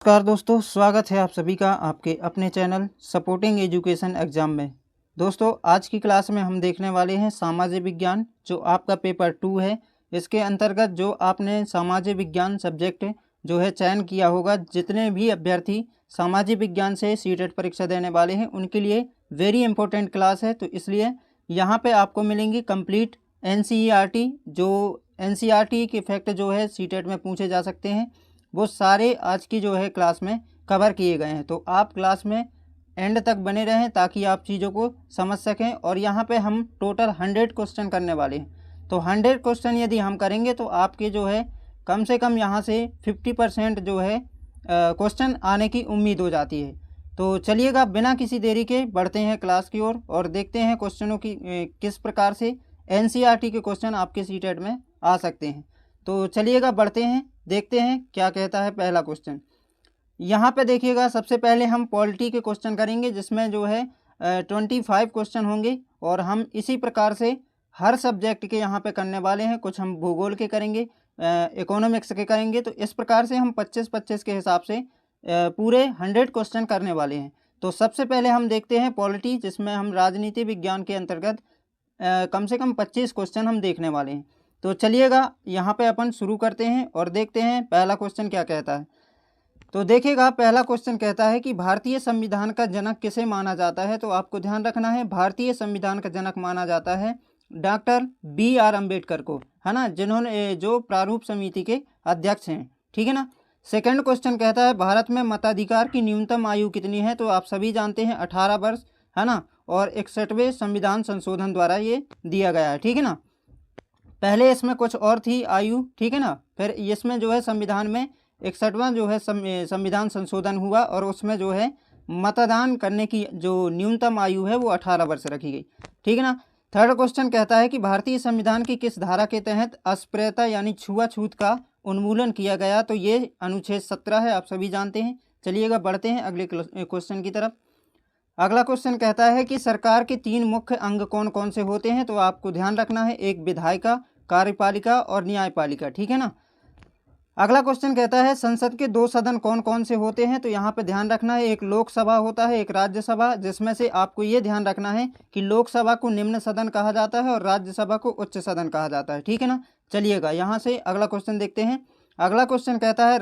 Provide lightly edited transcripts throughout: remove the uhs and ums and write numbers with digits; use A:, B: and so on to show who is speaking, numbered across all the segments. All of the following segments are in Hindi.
A: नमस्कार दोस्तों, स्वागत है आप सभी का आपके अपने चैनल सपोर्टिंग एजुकेशन एग्जाम में। दोस्तों, आज की क्लास में हम देखने वाले हैं सामाजिक विज्ञान, जो आपका पेपर 2 है। इसके अंतर्गत जो आपने सामाजिक विज्ञान सब्जेक्ट जो है चयन किया होगा, जितने भी अभ्यर्थी सामाजिक विज्ञान से सीटेट परीक्षा देने वाले हैं उनके लिए वेरी इंपॉर्टेंट क्लास है। तो इसलिए यहाँ पे आपको मिलेंगी कंप्लीट NCERT, जो NCERT के फैक्ट जो है सीटेट में पूछे जा सकते हैं, वो सारे आज की जो है क्लास में कवर किए गए हैं। तो आप क्लास में एंड तक बने रहें ताकि आप चीज़ों को समझ सकें। और यहाँ पे हम टोटल 100 क्वेश्चन करने वाले हैं। तो 100 क्वेश्चन यदि हम करेंगे तो आपके जो है कम से कम यहाँ से 50% जो है क्वेश्चन आने की उम्मीद हो जाती है। तो चलिएगा बिना किसी देरी के बढ़ते हैं क्लास की ओर और देखते हैं क्वेश्चनों की किस प्रकार से NCERT के क्वेश्चन आपके सीटेट में आ सकते हैं। तो चलिएगा बढ़ते हैं, देखते हैं क्या कहता है पहला क्वेश्चन। यहाँ पे देखिएगा, सबसे पहले हम पॉलिटी के क्वेश्चन करेंगे, जिसमें जो है 25 क्वेश्चन होंगे और हम इसी प्रकार से हर सब्जेक्ट के यहाँ पे करने वाले हैं। कुछ हम भूगोल के करेंगे, इकोनॉमिक्स के करेंगे। तो इस प्रकार से हम 25-25 के हिसाब से पूरे 100 क्वेश्चन करने वाले हैं। तो सबसे पहले हम देखते हैं पॉलिटी, जिसमें हम राजनीति विज्ञान के अंतर्गत कम से कम 25 क्वेश्चन हम देखने वाले हैं। तो चलिएगा यहाँ पे अपन शुरू करते हैं और देखते हैं पहला क्वेश्चन क्या कहता है। तो देखिएगा, पहला क्वेश्चन कहता है कि भारतीय संविधान का जनक किसे माना जाता है। तो आपको ध्यान रखना है, भारतीय संविधान का जनक माना जाता है डॉक्टर BR अम्बेडकर को, है ना, जिन्होंने जो प्रारूप समिति के अध्यक्ष हैं, ठीक है ना। सेकंड क्वेश्चन कहता है भारत में मताधिकार की न्यूनतम आयु कितनी है। तो आप सभी जानते हैं 18 वर्ष, है ना, और 61वें संविधान संशोधन द्वारा ये दिया गया है, ठीक है ना। पहले इसमें कुछ और थी आयु, ठीक है ना, फिर इसमें जो है संविधान में 61वां जो है संविधान संशोधन हुआ और उसमें जो है मतदान करने की जो न्यूनतम आयु है वो 18 वर्ष रखी गई, ठीक है ना। थर्ड क्वेश्चन कहता है कि भारतीय संविधान की किस धारा के तहत अस्पृश्यता यानी छुआछूत का उन्मूलन किया गया। तो ये अनुच्छेद 17 है, आप सभी जानते हैं। चलिएगा बढ़ते हैं अगले क्वेश्चन की तरफ। अगला क्वेश्चन कहता है कि सरकार के 3 मुख्य अंग कौन कौन से होते हैं। तो आपको ध्यान रखना है, एक विधायिका, कार्यपालिका और न्यायपालिका, ठीक है ना। अगला क्वेश्चन कहता है संसद के 2 सदन कौन कौन से होते हैं। तो यहाँ पे ध्यान रखना है, एक लोकसभा होता है, एक राज्यसभा, जिसमें से आपको ये ध्यान रखना है कि लोकसभा को निम्न सदन कहा जाता है और राज्यसभा को उच्च सदन कहा जाता है, ठीक है ना। चलिएगा यहाँ से अगला क्वेश्चन देखते हैं। अगला क्वेश्चन कहता है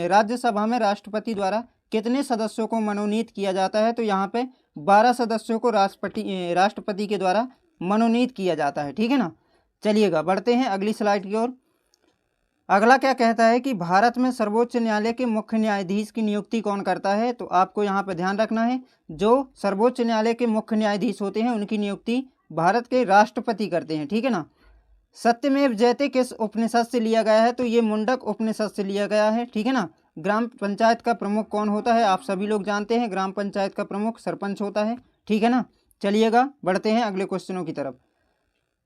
A: राज्यसभा में राष्ट्रपति द्वारा कितने सदस्यों को मनोनीत किया जाता है। तो यहाँ पे 12 सदस्यों को राष्ट्रपति के द्वारा मनोनीत किया जाता है, ठीक है ना। चलिएगा बढ़ते हैं अगली स्लाइड की ओर। अगला क्या कहता है कि भारत में सर्वोच्च न्यायालय के मुख्य न्यायाधीश की नियुक्ति कौन करता है। तो आपको यहाँ पे ध्यान रखना है, जो सर्वोच्च न्यायालय के मुख्य न्यायाधीश होते हैं उनकी नियुक्ति भारत के राष्ट्रपति करते हैं, ठीक है ना। सत्यमेव जयते किस उपनिषद से लिया गया है। तो ये मुंडक उपनिषद से लिया गया है, ठीक है ना। ग्राम पंचायत का प्रमुख कौन होता है। आप सभी लोग जानते हैं, ग्राम पंचायत का प्रमुख सरपंच होता है, ठीक है ना। चलिएगा बढ़ते हैं अगले क्वेश्चनों की तरफ।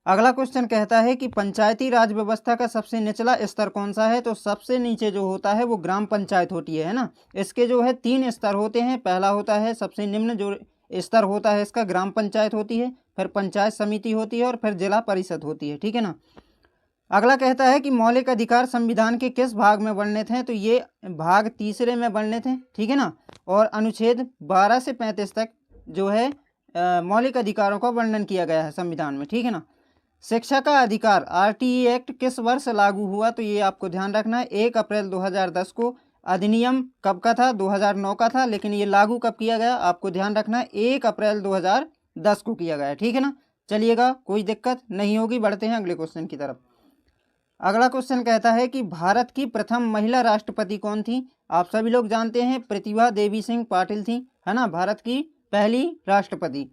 A: अगला क्वेश्चन कहता है कि पंचायती राज व्यवस्था का सबसे निचला स्तर कौन सा है। तो सबसे नीचे जो होता है वो ग्राम पंचायत होती है ना। इसके जो है 3 स्तर होते हैं। पहला होता है, सबसे निम्न जो स्तर होता है इसका, ग्राम पंचायत होती है, फिर पंचायत समिति होती है और फिर जिला परिषद होती है, ठीक है ना। अगला कहता है कि मौलिक अधिकार संविधान के किस भाग में वर्णित हैं। तो ये भाग 3 में वर्णित हैं, ठीक है ना। और अनुच्छेद 12 से 35 तक जो है मौलिक अधिकारों का वर्णन किया गया है संविधान में, ठीक है ना। शिक्षा का अधिकार RTE एक्ट किस वर्ष लागू हुआ। तो ये आपको ध्यान रखना है, 1 अप्रैल 2010 को। अधिनियम कब का था, 2009 का था, लेकिन ये लागू कब किया गया, आपको ध्यान रखना है 1 अप्रैल 2010 को किया गया, ठीक है ना। चलिएगा कोई दिक्कत नहीं होगी, बढ़ते हैं अगले क्वेश्चन की तरफ। अगला क्वेश्चन कहता है कि भारत की प्रथम महिला राष्ट्रपति कौन थी। आप सभी लोग जानते हैं प्रतिभा देवी सिंह पाटिल थी, है ना, भारत की पहली राष्ट्रपति।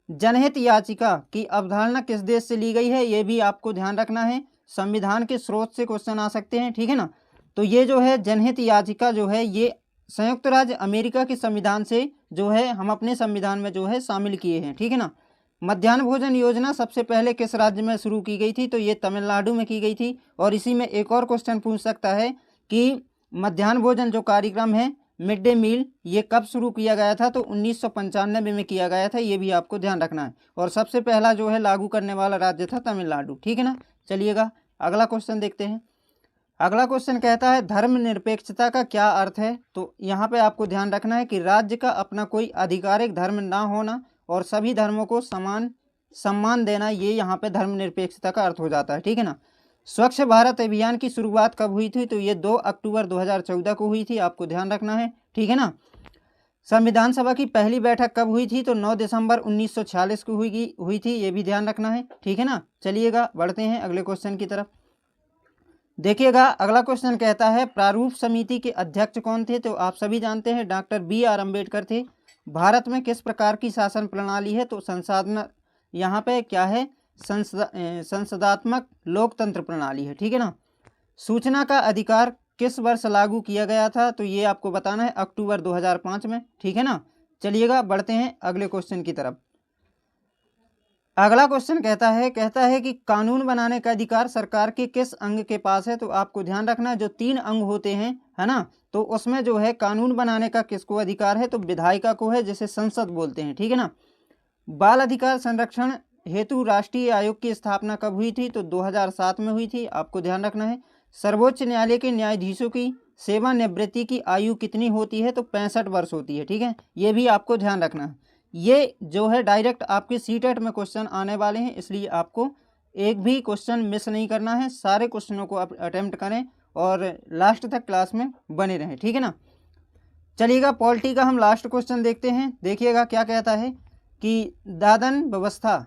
A: जनहित याचिका की अवधारणा किस देश से ली गई है, ये भी आपको ध्यान रखना है। संविधान के स्रोत से क्वेश्चन आ सकते हैं, ठीक है ना। तो ये जो है जनहित याचिका जो है ये संयुक्त राज्य अमेरिका के संविधान से जो है हम अपने संविधान में जो है शामिल किए हैं, ठीक है ना। मध्याह्न भोजन योजना सबसे पहले किस राज्य में शुरू की गई थी। तो ये तमिलनाडु में की गई थी। और इसी में एक और क्वेश्चन पूछ सकता है कि मध्याह्न भोजन जो कार्यक्रम है, मिड डे मील, ये कब शुरू किया गया था। तो 1995 में किया गया था, ये भी आपको ध्यान रखना है। और सबसे पहला जो है लागू करने वाला राज्य था तमिलनाडु, ठीक है ना। चलिएगा अगला क्वेश्चन देखते हैं। अगला क्वेश्चन कहता है धर्मनिरपेक्षता का क्या अर्थ है। तो यहाँ पे आपको ध्यान रखना है कि राज्य का अपना कोई आधिकारिक धर्म ना होना और सभी धर्मों को समान सम्मान देना, ये यहाँ पे धर्मनिरपेक्षता का अर्थ हो जाता है, ठीक है ना। स्वच्छ भारत अभियान की शुरुआत कब हुई थी। तो ये 2 अक्टूबर 2014 को हुई थी, आपको ध्यान रखना है, ठीक है ना। संविधान सभा की पहली बैठक कब हुई थी। तो 9 दिसंबर 1946 को हुई थी, ये भी ध्यान रखना है, ठीक है ना। चलिएगा बढ़ते हैं अगले क्वेश्चन की तरफ। देखिएगा अगला क्वेश्चन कहता है प्रारूप समिति के अध्यक्ष कौन थे। तो आप सभी जानते हैं डॉक्टर BR अम्बेडकर थे। भारत में किस प्रकार की शासन प्रणाली है। तो संसाधन यहाँ पे क्या है, संसदात्मक लोकतंत्र प्रणाली है, ठीक है ना। सूचना का अधिकार किस वर्ष लागू किया गया था। तो ये आपको बताना है अक्टूबर 2005 में, ठीक है ना। चलिएगा बढ़ते हैं अगले क्वेश्चन की तरफ। अगला क्वेश्चन कहता है कि कानून बनाने का अधिकार सरकार के किस अंग के पास है। तो आपको ध्यान रखना है जो 3 अंग होते हैं, है ना, तो उसमें जो है कानून बनाने का किसको अधिकार है। तो विधायिका को है, जिसे संसद बोलते हैं, ठीक है ना। बाल अधिकार संरक्षण हेतु राष्ट्रीय आयोग की स्थापना कब हुई थी। तो 2007 में हुई थी, आपको ध्यान रखना है। सर्वोच्च न्यायालय के न्यायाधीशों की सेवानिवृत्ति की आयु कितनी होती है। तो 65 वर्ष होती है, ठीक है, ये भी आपको ध्यान रखना है। ये जो है डायरेक्ट आपके सीटेट में क्वेश्चन आने वाले हैं, इसलिए आपको एक भी क्वेश्चन मिस नहीं करना है, सारे क्वेश्चनों को आप अटेम्प्ट करें और लास्ट तक क्लास में बने रहें, ठीक है ना। चलिएगा पॉलिटी का हम लास्ट क्वेश्चन देखते हैं। देखिएगा क्या कहता है कि दादन व्यवस्था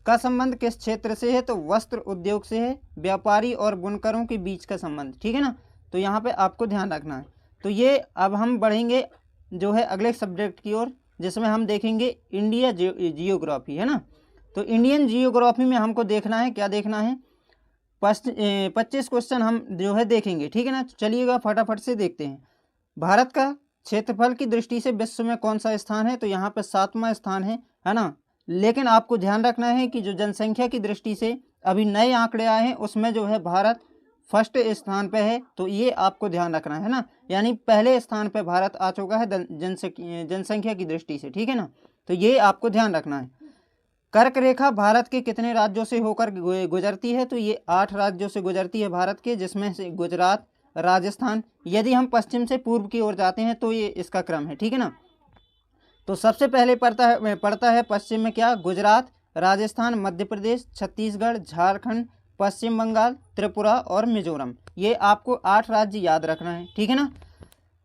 A: का संबंध किस क्षेत्र से है। तो वस्त्र उद्योग से है, व्यापारी और बुनकरों के बीच का संबंध, ठीक है ना। तो यहाँ पे आपको ध्यान रखना है। तो ये अब हम बढ़ेंगे जो है अगले सब्जेक्ट की ओर, जिसमें हम देखेंगे इंडिया जियोग्राफी, है ना। तो इंडियन जियोग्राफी में हमको देखना है, क्या देखना है, 25 क्वेश्चन हम जो है देखेंगे, ठीक है ना। चलिएगा फटाफट से देखते हैं। भारत का क्षेत्रफल की दृष्टि से विश्व में कौन सा स्थान है। तो यहाँ पर 7वां स्थान है ना। लेकिन आपको ध्यान रखना है कि जो जनसंख्या की दृष्टि से अभी नए आंकड़े आए हैं, उसमें जो है भारत फर्स्ट स्थान पे है। तो ये आपको ध्यान रखना है ना, यानी पहले स्थान पे भारत आ चुका है जनसंख्या की दृष्टि से, ठीक है ना। तो ये आपको ध्यान रखना है। कर्क रेखा भारत के कितने राज्यों से होकर गुजरती है। तो ये 8 राज्यों से गुजरती है भारत के, जिसमें से गुजरात, राजस्थान। यदि हम पश्चिम से पूर्व की ओर जाते हैं तो ये इसका क्रम है, ठीक है ना। तो सबसे पहले पड़ता है पश्चिम में क्या, गुजरात, राजस्थान, मध्य प्रदेश, छत्तीसगढ़, झारखंड, पश्चिम बंगाल, त्रिपुरा और मिजोरम। ये आपको 8 राज्य याद रखना है, ठीक है ना।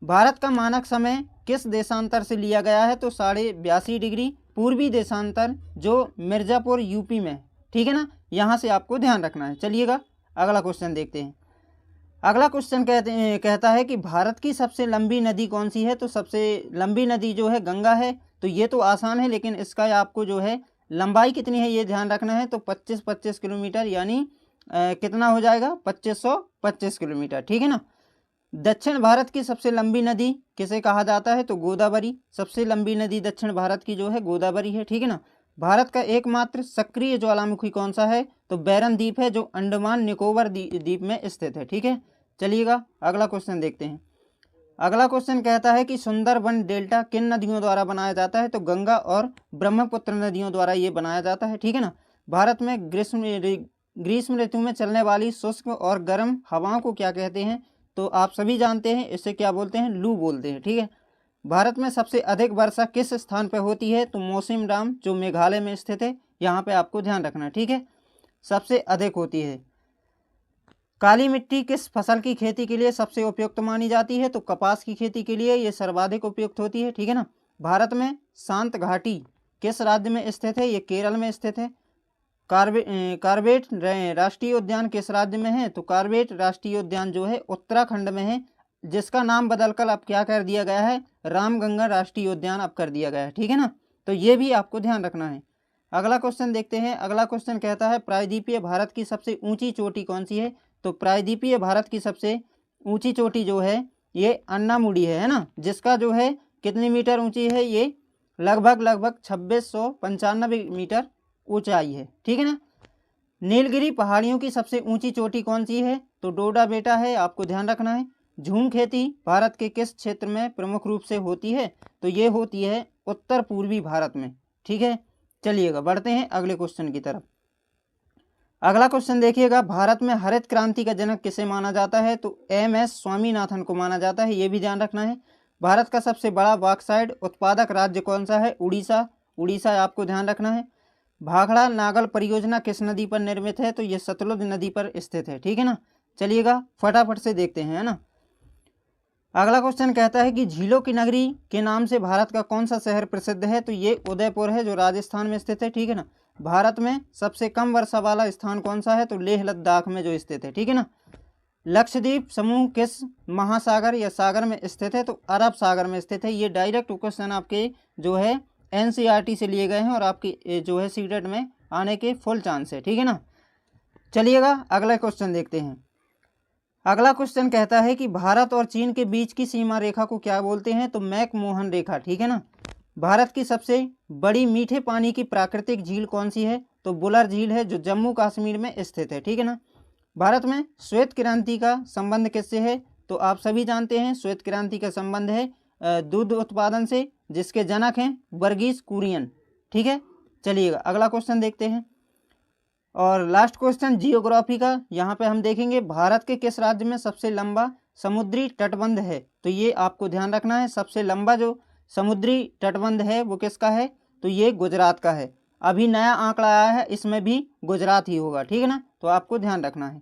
A: भारत का मानक समय किस देशांतर से लिया गया है। तो 82.5 डिग्री पूर्वी देशांतर, जो मिर्ज़ापुर यूपी में, ठीक है ना, यहाँ से आपको ध्यान रखना है। चलिएगा अगला क्वेश्चन देखते हैं। अगला क्वेश्चन कहता है कि भारत की सबसे लंबी नदी कौन सी है। तो सबसे लंबी नदी जो है गंगा है। तो ये तो आसान है, लेकिन इसका आपको जो है लंबाई कितनी है ये ध्यान रखना है। तो 25 किलोमीटर, यानी कितना हो जाएगा, 2525 किलोमीटर, ठीक है ना। दक्षिण भारत की सबसे लंबी नदी किसे कहा जाता है। तो गोदावरी। सबसे लंबी नदी दक्षिण भारत की जो है गोदावरी है, ठीक है ना। भारत का एकमात्र सक्रिय ज्वालामुखी कौन सा है। तो बैरन द्वीप है, जो अंडमान निकोबार द्वीप में स्थित है, ठीक है। चलिएगा अगला क्वेश्चन देखते हैं। अगला क्वेश्चन कहता है कि सुंदरबन डेल्टा किन नदियों द्वारा बनाया जाता है। तो गंगा और ब्रह्मपुत्र नदियों द्वारा ये बनाया जाता है, ठीक है ना। भारत में ग्रीष्म ऋतु में चलने वाली शुष्क और गर्म हवाओं को क्या कहते हैं। तो आप सभी जानते हैं, इसे क्या बोलते हैं, लू बोलते हैं, ठीक है। भारत में सबसे अधिक वर्षा किस स्थान पर होती है। तो मौसिनराम, जो मेघालय में स्थित है, यहाँ पे आपको ध्यान रखना है, ठीक है, सबसे अधिक होती है। काली मिट्टी किस फसल की खेती के लिए सबसे उपयुक्त मानी जाती है। तो कपास की खेती के लिए ये सर्वाधिक उपयुक्त होती है, ठीक है ना। भारत में शांत घाटी किस राज्य में स्थित है। ये केरल में स्थित है। कार्बेट राष्ट्रीय उद्यान किस राज्य में है। तो कार्बेट राष्ट्रीय उद्यान जो है उत्तराखंड में है, जिसका नाम बदलकर अब क्या कर दिया गया है, रामगंगा राष्ट्रीय उद्यान अब कर दिया गया है, ठीक है ना। तो ये भी आपको ध्यान रखना है। अगला क्वेश्चन देखते हैं। अगला क्वेश्चन कहता है प्रायद्वीपीय भारत की सबसे ऊंची चोटी कौन सी है। तो प्रायद्वीपीय भारत की सबसे ऊंची चोटी जो है ये अन्नामुडी है ना, जिसका जो है कितनी मीटर ऊंची है, ये लगभग 2695 मीटर ऊंचाई है, ठीक है ना। नीलगिरी पहाड़ियों की सबसे ऊंची चोटी कौन सी है। तो डोडा बेटा है, आपको ध्यान रखना है। झूम खेती भारत के किस क्षेत्र में प्रमुख रूप से होती है। तो ये होती है उत्तर पूर्वी भारत में, ठीक है। चलिएगा बढ़ते हैं अगले क्वेश्चन की तरफ। अगला क्वेश्चन देखिएगा, भारत में हरित क्रांति का जनक किसे माना जाता है? तो MS स्वामीनाथन को माना जाता है, ये भी ध्यान रखना है। भारत का सबसे बड़ा बॉक्साइट उत्पादक राज्य कौन सा है? उड़ीसा। उड़ीसा आपको ध्यान रखना है। भाखड़ा नागल परियोजना किस नदी पर निर्मित है? तो ये सतलुज नदी पर स्थित है, ठीक है ना। चलिएगा फटाफट से देखते हैं, है ना। अगला क्वेश्चन कहता है कि झीलों की नगरी के नाम से भारत का कौन सा शहर प्रसिद्ध है? तो ये उदयपुर है, जो राजस्थान में स्थित है, ठीक है ना। भारत में सबसे कम वर्षा वाला स्थान कौन सा है? तो लेह लद्दाख में जो स्थित है, ठीक है ना। लक्षद्वीप समूह किस महासागर या सागर में स्थित है? तो अरब सागर में स्थित है। ये डायरेक्ट क्वेश्चन आपके जो है NCERT से लिए गए हैं और आपकी जो है सीटेट में आने के फुल चांस है, ठीक है ना। चलिएगा अगला क्वेश्चन देखते हैं। अगला क्वेश्चन कहता है कि भारत और चीन के बीच की सीमा रेखा को क्या बोलते हैं? तो मैकमोहन रेखा, ठीक है ना। भारत की सबसे बड़ी मीठे पानी की प्राकृतिक झील कौन सी है? तो बुलर झील है, जो जम्मू कश्मीर में स्थित है, ठीक है ना। भारत में श्वेत क्रांति का संबंध किससे है? तो आप सभी जानते हैं श्वेत क्रांति का संबंध है दूध उत्पादन से, जिसके जनक हैं वर्गीस कुरियन, ठीक है। चलिएगा अगला क्वेश्चन देखते हैं। और लास्ट क्वेश्चन जियोग्राफी का, यहाँ पे हम देखेंगे भारत के किस राज्य में सबसे लंबा समुद्री तटबंध है? तो ये आपको ध्यान रखना है, सबसे लंबा जो समुद्री तटबंध है वो किसका है? तो ये गुजरात का है। अभी नया आंकड़ा आया है, इसमें भी गुजरात ही होगा, ठीक है ना, तो आपको ध्यान रखना है,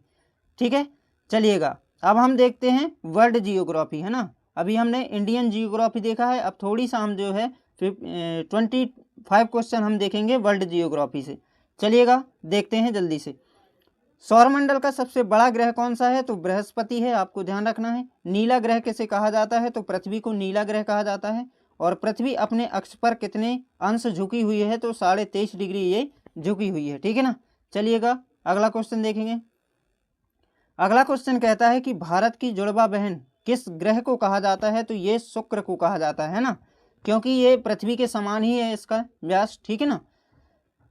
A: ठीक है। चलिएगा अब हम देखते हैं वर्ल्ड जियोग्राफी, है ना। अभी हमने इंडियन जियोग्राफी देखा है, अब थोड़ी सा हम जो है 25 क्वेश्चन हम देखेंगे वर्ल्ड जियोग्राफी से। चलिएगा देखते हैं जल्दी से। सौरमंडल का सबसे बड़ा ग्रह कौन सा है? तो बृहस्पति है, आपको ध्यान रखना है। नीला ग्रह किसे कहा जाता है? तो पृथ्वी को नीला ग्रह कहा जाता है। और पृथ्वी अपने अक्ष पर कितने अंश झुकी हुई है? तो 23.5 डिग्री ये झुकी हुई है, ठीक है ना। चलिएगा अगला क्वेश्चन देखेंगे। अगला क्वेश्चन कहता है कि भारत की जुड़वा बहन किस ग्रह को कहा जाता है? तो ये शुक्र को कहा जाता है ना, क्योंकि ये पृथ्वी के समान ही है इसका व्यास, ठीक है ना।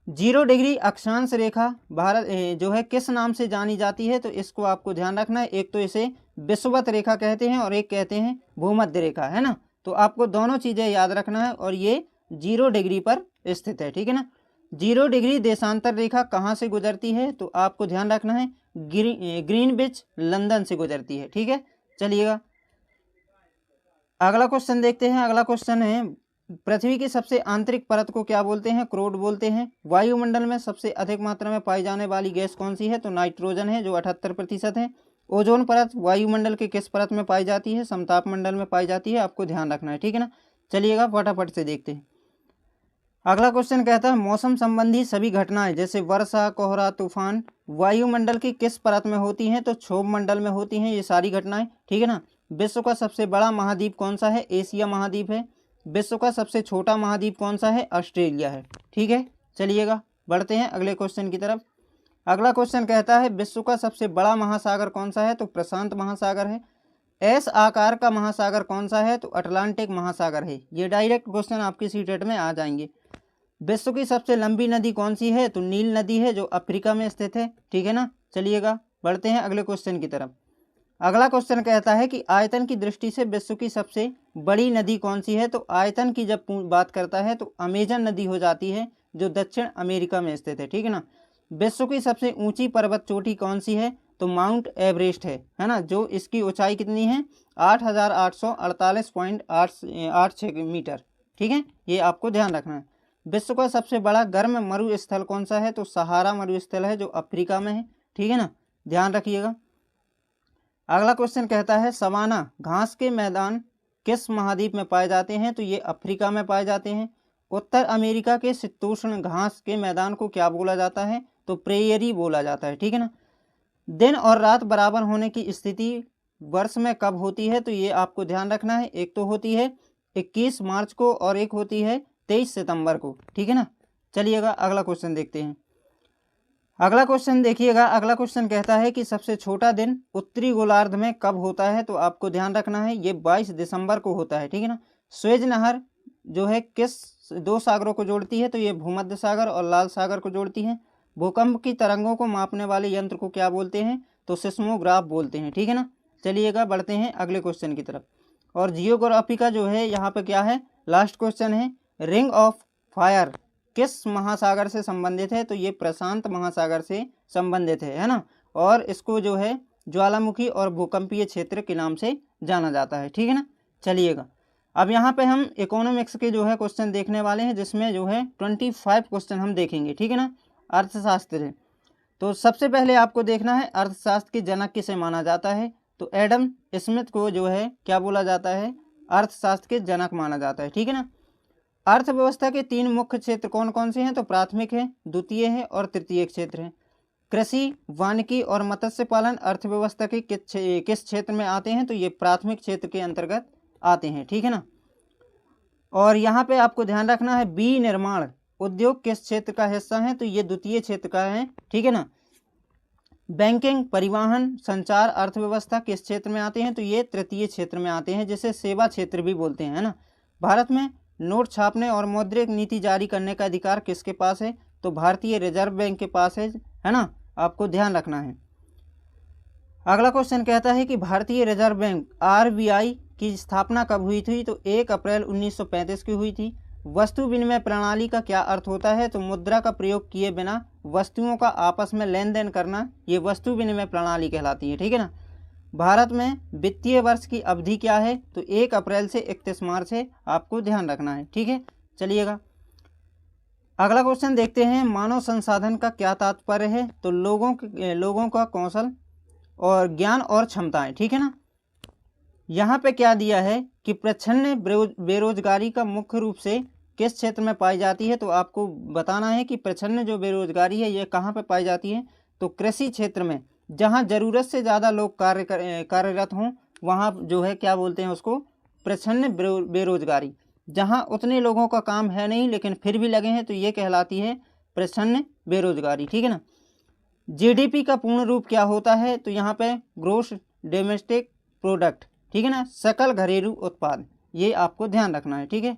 A: 0 डिग्री अक्षांश रेखा भारत जो है किस नाम से जानी जाती है? तो इसको आपको ध्यान रखना है, एक तो इसे विषुवत रेखा कहते हैं और एक कहते हैं भूमध्य रेखा, है ना। तो आपको दोनों चीज़ें याद रखना है, और ये 0 डिग्री पर स्थित है, ठीक है ना। 0 डिग्री देशांतर रेखा कहाँ से गुजरती है? तो आपको ध्यान रखना है ग्रीनविच लंदन से गुजरती है, ठीक है। चलिएगा अगला क्वेश्चन देखते हैं। अगला क्वेश्चन है पृथ्वी की सबसे आंतरिक परत को क्या बोलते हैं? क्रोड बोलते हैं। वायुमंडल में सबसे अधिक मात्रा में पाई जाने वाली गैस कौन सी है? तो नाइट्रोजन है, जो 78% है। ओजोन परत वायुमंडल के किस परत में पाई जाती है? समताप मंडल में पाई जाती है, आपको ध्यान रखना है, ठीक है ना। चलिएगा फटाफट से देखते हैं। अगला क्वेश्चन कहता है मौसम संबंधी सभी घटनाएं जैसे वर्षा, कोहरा, तूफान वायुमंडल की किस परत में होती हैं? तो क्षोभ मंडल में होती हैं ये सारी घटनाएं, ठीक है ना। विश्व का सबसे बड़ा महाद्वीप कौन सा है? एशिया महाद्वीप है। विश्व का सबसे छोटा महाद्वीप कौन सा है? ऑस्ट्रेलिया है, ठीक है। चलिएगा बढ़ते हैं अगले क्वेश्चन की तरफ। अगला क्वेश्चन कहता है विश्व का सबसे बड़ा महासागर कौन सा है? तो प्रशांत महासागर है। एस आकार का महासागर कौन सा है? तो अटलांटिक महासागर है। ये डायरेक्ट क्वेश्चन आपकी सीटेट में आ जाएंगे। विश्व की सबसे लंबी नदी कौन सी है? तो नील नदी है, जो अफ्रीका में स्थित है, ठीक है ना। चलिएगा बढ़ते हैं अगले क्वेश्चन की तरफ। अगला क्वेश्चन कहता है कि आयतन की दृष्टि से विश्व की सबसे बड़ी नदी कौन सी है? तो आयतन की जब बात करता है तो अमेजन नदी हो जाती है, जो दक्षिण अमेरिका में स्थित है, ठीक है ना। विश्व की सबसे ऊंची पर्वत चोटी कौन सी है? तो माउंट एवरेस्ट है ना, जो इसकी ऊंचाई कितनी है? 8,848.86 मीटर, ठीक है। ये आपको ध्यान रखना है। विश्व का सबसे बड़ा गर्म मरुस्थल कौन सा है? तो सहारा मरुस्थल है, जो अफ्रीका में है, ठीक है ना, ध्यान रखिएगा। अगला क्वेश्चन कहता है सवाना घास के मैदान किस महाद्वीप में पाए जाते हैं? तो ये अफ्रीका में पाए जाते हैं। उत्तर अमेरिका के शीतोष्ण घास के मैदान को क्या बोला जाता है? तो प्रेयरी बोला जाता है, ठीक है ना। दिन और रात बराबर होने की स्थिति वर्ष में कब होती है? तो ये आपको ध्यान रखना है, एक तो होती है 21 मार्च को और एक होती है 23 सितंबर को, ठीक है ना। चलिएगा अगला क्वेश्चन देखते हैं। अगला क्वेश्चन देखिएगा। अगला क्वेश्चन कहता है कि सबसे छोटा दिन उत्तरी गोलार्ध में कब होता है? तो आपको ध्यान रखना है, ये 22 दिसंबर को होता है, ठीक है ना। स्वेज नहर जो है किस दो सागरों को जोड़ती है? तो ये भूमध्य सागर और लाल सागर को जोड़ती है। भूकंप की तरंगों को मापने वाले यंत्र को क्या बोलते हैं? तो सिस्मोग्राफ बोलते हैं, ठीक है ना। चलिएगा बढ़ते हैं अगले क्वेश्चन की तरफ। और जियोग्राफी का जो है यहाँ पे क्या है, लास्ट क्वेश्चन है रिंग ऑफ फायर किस महासागर से संबंधित है? तो ये प्रशांत महासागर से संबंधित है ना। और इसको जो है ज्वालामुखी और भूकंपीय क्षेत्र के नाम से जाना जाता है, ठीक है ना। चलिएगा, अब यहाँ पे हम इकोनॉमिक्स के जो है क्वेश्चन देखने वाले हैं, जिसमें जो है 25 क्वेश्चन हम देखेंगे, ठीक है ना। अर्थशास्त्र है, तो सबसे पहले आपको देखना है अर्थशास्त्र के जनक किसे माना जाता है? तो एडम स्मिथ को जो है क्या बोला जाता है? अर्थशास्त्र के जनक माना जाता है, ठीक है ना। अर्थव्यवस्था के 3 मुख्य क्षेत्र कौन कौन से हैं? तो प्राथमिक है, द्वितीय है और तृतीय क्षेत्र है। कृषि, वानिकी और मत्स्य पालन अर्थव्यवस्था के किस क्षेत्र में आते हैं? तो ये प्राथमिक क्षेत्र के अंतर्गत आते हैं, ठीक है ना। और यहाँ पे आपको ध्यान रखना है विनिर्माण उद्योग किस क्षेत्र का हिस्सा है? तो ये द्वितीय क्षेत्र का है, ठीक है ना। बैंकिंग, परिवहन, संचार अर्थव्यवस्था किस क्षेत्र में आते हैं? तो ये तृतीय क्षेत्र में आते हैं, जिसे सेवा क्षेत्र भी बोलते हैं, है ना। भारत में नोट छापने और मौद्रिक नीति जारी करने का अधिकार किसके पास है? तो भारतीय रिजर्व बैंक के पास है ना। आपको ध्यान रखना है। अगला क्वेश्चन कहता है कि भारतीय रिजर्व बैंक RBI की स्थापना कब हुई थी? तो 1 अप्रैल 1935 की हुई थी। वस्तु विनिमय प्रणाली का क्या अर्थ होता है? तो मुद्रा का प्रयोग किए बिना वस्तुओं का आपस में लेन देन करना, ये वस्तु विनिमय प्रणाली कहलाती है, ठीक है ना। भारत में वित्तीय वर्ष की अवधि क्या है? तो 1 अप्रैल से 31 मार्च है, आपको ध्यान रखना है, ठीक है। चलिएगा, अगला क्वेश्चन देखते हैं। मानव संसाधन का क्या तात्पर्य है? तो लोगों का कौशल और ज्ञान और क्षमताएं, ठीक है ना। यहाँ पे क्या दिया है कि प्रच्छन्न बेरोजगारी का मुख्य रूप से किस क्षेत्र में पाई जाती है? तो आपको बताना है कि प्रच्छन्न जो बेरोजगारी है ये कहाँ पे पाई जाती है? तो कृषि क्षेत्र में, जहाँ ज़रूरत से ज़्यादा लोग कार्यरत हों, वहाँ जो है क्या बोलते हैं उसको? प्रच्छन्न बेरोजगारी। जहाँ उतने लोगों का काम है नहीं लेकिन फिर भी लगे हैं, तो ये कहलाती है प्रच्छन्न बेरोजगारी, ठीक है ना। GDP का पूर्ण रूप क्या होता है? तो यहाँ पे ग्रोस डोमेस्टिक प्रोडक्ट, ठीक है ना, सकल घरेलू उत्पाद, ये आपको ध्यान रखना है, ठीक है।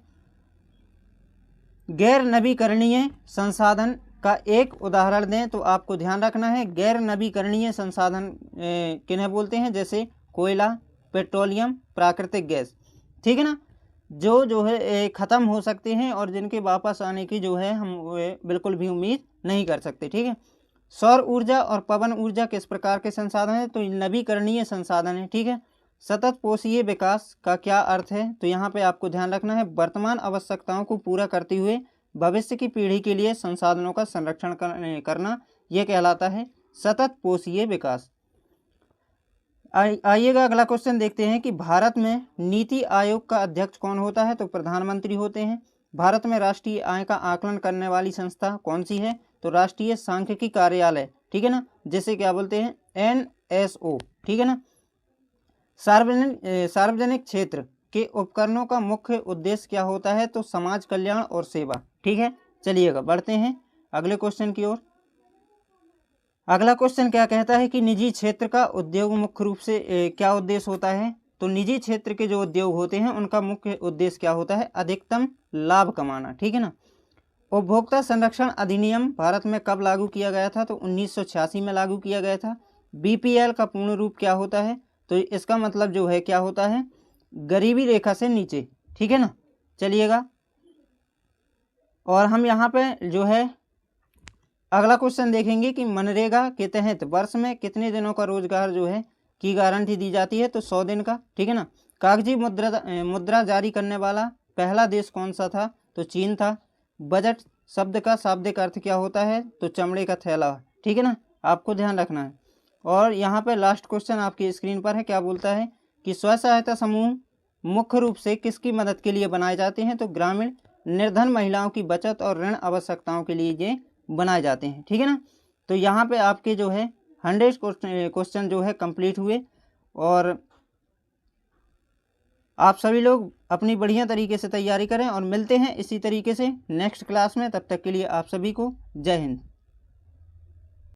A: गैर नवीकरणीय संसाधन का एक उदाहरण दें, तो आपको ध्यान रखना है गैर नवीकरणीय संसाधन किन्हें बोलते हैं? जैसे कोयला, पेट्रोलियम, प्राकृतिक गैस, ठीक है ना, जो है ख़त्म हो सकते हैं और जिनके वापस आने की जो है हम बिल्कुल भी उम्मीद नहीं कर सकते, ठीक है। सौर ऊर्जा और पवन ऊर्जा किस प्रकार के संसाधन हैं? तो नवीकरणीय संसाधन है, ठीक है। सतत पोषीय विकास का क्या अर्थ है? तो यहाँ पे आपको ध्यान रखना है वर्तमान आवश्यकताओं को पूरा करते हुए भविष्य की पीढ़ी के लिए संसाधनों का संरक्षण करना, यह कहलाता है सतत पोषीय विकास। आइएगा, अगला क्वेश्चन देखते हैं कि भारत में नीति आयोग का अध्यक्ष कौन होता है? तो प्रधानमंत्री होते हैं। भारत में राष्ट्रीय आय का आकलन करने वाली संस्था कौन सी है? तो राष्ट्रीय सांख्यिकी कार्यालय, ठीक है ना, जिसे क्या बोलते हैं? NSO, ठीक है ना। सार्वजनिक क्षेत्र के उपकरणों का मुख्य उद्देश्य क्या होता है? तो समाज कल्याण और सेवा, ठीक है। चलिएगा, बढ़ते हैं अगले क्वेश्चन की ओर। अगला क्वेश्चन क्या कहता है कि निजी क्षेत्र का उद्योग मुख्य रूप से क्या उद्देश्य होता है? तो निजी क्षेत्र के जो उद्योग होते हैं उनका मुख्य उद्देश्य क्या होता है? अधिकतम लाभ कमाना, ठीक है ना। उपभोक्ता संरक्षण अधिनियम भारत में कब लागू किया गया था? तो 1986 में लागू किया गया था। BPL का पूर्ण रूप क्या होता है? तो इसका मतलब जो है क्या होता है? गरीबी रेखा से नीचे, ठीक है ना। चलिएगा, और हम यहाँ पे जो है अगला क्वेश्चन देखेंगे कि मनरेगा के तहत वर्ष में कितने दिनों का रोजगार जो है की गारंटी दी जाती है? तो 100 दिन का, ठीक है ना। कागजी मुद्रा जारी करने वाला पहला देश कौन सा था? तो चीन था। बजट शब्द का शाब्दिक अर्थ क्या होता है? तो चमड़े का थैला, ठीक है ना, आपको ध्यान रखना है। और यहाँ पे लास्ट क्वेश्चन आपकी स्क्रीन पर है, क्या बोलता है कि स्व सहायता समूह मुख्य रूप से किसकी मदद के लिए बनाए जाते हैं? तो ग्रामीण निर्धन महिलाओं की बचत और ऋण आवश्यकताओं के लिए ये बनाए जाते हैं, ठीक है ना। तो यहाँ पे आपके जो है 100 क्वेश्चन जो है कंप्लीट हुए, और आप सभी लोग अपनी बढ़िया तरीके से तैयारी करें, और मिलते हैं इसी तरीके से नेक्स्ट क्लास में। तब तक के लिए आप सभी को जय हिंद।